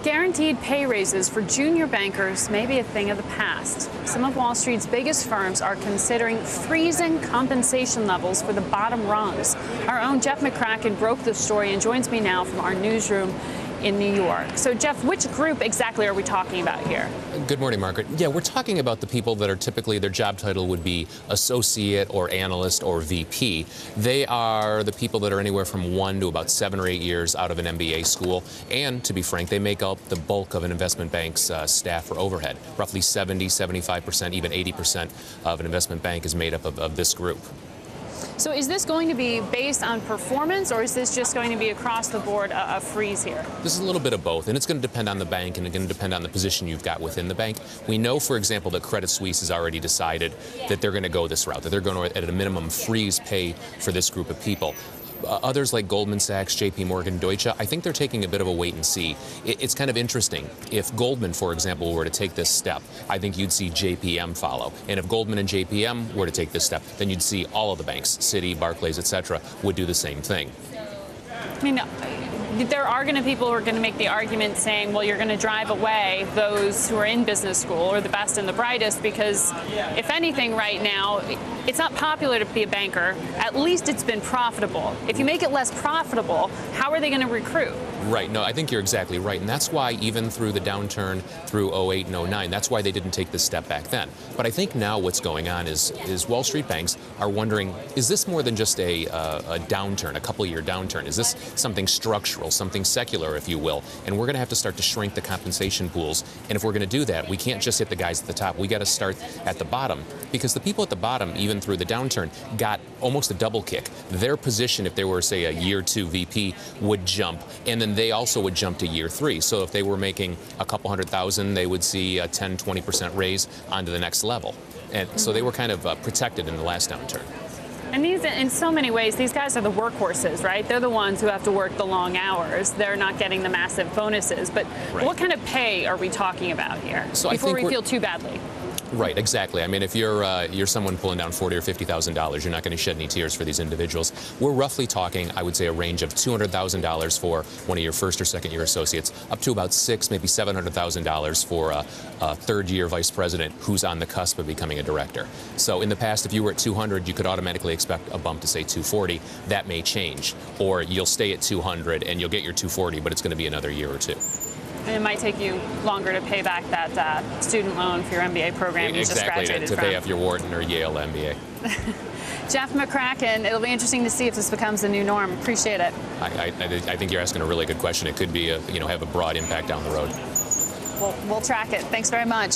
Guaranteed pay raises for junior bankers may be a thing of the past. Some of Wall Street's biggest firms are considering freezing compensation levels for the bottom rungs. Our own Jeff McCracken broke the story and joins me now from our newsroom in New York. So, Jeff, which group exactly are we talking about here? Good morning, Margaret. Yeah, we're talking about the people that are typically, their job title would be associate or analyst or VP. They are the people that are anywhere from 1 to about 7 or 8 years out of an MBA school. And to be frank, they make up the bulk of an investment bank's staff or overhead. Roughly 70, 75%, even 80% of an investment bank is made up of this group. So is this going to be based on performance, or is this just going to be across the board a freeze here? This is a little bit of both, and it's going to depend on the bank, and it's going to depend on the position you've got within the bank. We know, for example, that Credit Suisse has already decided that they're going to go this route, that they're going to, at a minimum, freeze pay for this group of people. Others like Goldman Sachs, JP Morgan, Deutsche, I think they're taking a bit of a wait and see. It's kind of interesting. If Goldman, for example, were to take this step, I think you'd see JPM follow. And if Goldman and JPM were to take this step, then you'd see all of the banks, Citi, Barclays, etc., would do the same thing. I mean, there are going to be people who are going to make the argument saying, well, you're going to drive away those who are in business school or the best and the brightest, because if anything right now, it's not popular to be a banker. At least it's been profitable. If you make it less profitable, how are they going to recruit? Right. No, I think you're exactly right. And that's why even through the downturn through 08 and 09, that's why they didn't take this step back then. But I think now what's going on is Wall Street banks are wondering, is this more than just a downturn, a couple-year downturn? Is this something structural, something secular, if you will? And we're going to have to start to shrink the compensation pools. And if we're going to do that, we can't just hit the guys at the top. We got to start at the bottom, because the people at the bottom, even through the downturn, got almost a double kick. Their position, if they were, say, a year 2 VP, would jump, and then they also would jump to year 3. So if they were making a couple $100,000, they would see a 10–20% raise onto the next level. And so they were kind of protected in the last downturn. And these, in so many ways, these guys are the workhorses, right? They're the ones who have to work the long hours. They're not getting the massive bonuses. But right. What kind of pay are we talking about here before we feel too badly? Right, exactly. I mean, if you're someone pulling down $40,000 or $50,000, you're not going to shed any tears for these individuals. We're roughly talking, I would say, a range of $200,000 for one of your first or second year associates, up to about $600,000, maybe $700,000 for a third-year vice president who's on the cusp of becoming a director. So in the past, if you were at 200, you could automatically expect a bump to, say, 240. That may change, or you'll stay at 200 and you'll get your 240, but it's going to be another year or two. And it might take you longer to pay back that student loan for your MBA program you just graduated from. To pay off your Wharton or Yale MBA. Jeff McCracken, it'll be interesting to see if this becomes the new norm. Appreciate it. I think you're asking a really good question. It could be, have a broad impact down the road. We'll track it. Thanks very much.